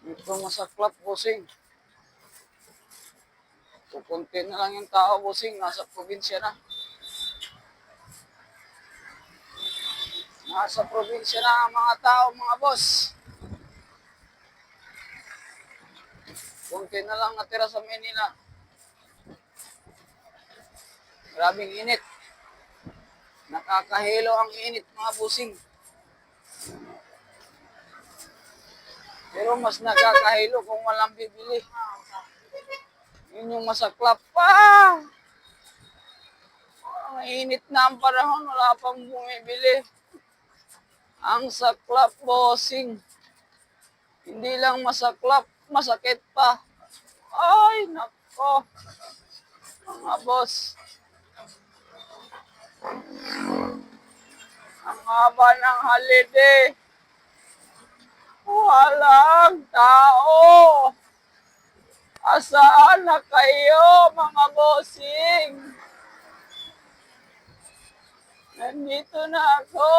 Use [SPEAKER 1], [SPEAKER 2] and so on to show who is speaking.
[SPEAKER 1] Ito masaklap, bossing. Kukunti na lang yung tao, bossing. Nasa probinsya na. Nasa probinsya na ang mga tao, mga boss. Kunti na lang natira sa Manila. Grabing init. Nakakahilo ang init, mga bossing. Pero mas nakakahilo kung walang bibili. Yun yung masaklap pa. Ang init na ang panahon, wala pang bumibili. Ang saklap, bossing. Hindi lang masaklap, masakit pa. Ay, nako. Mga boss. Ang haba ng holiday. Walang tao. Asaan na kayo, mga bossing? Nandito na ako.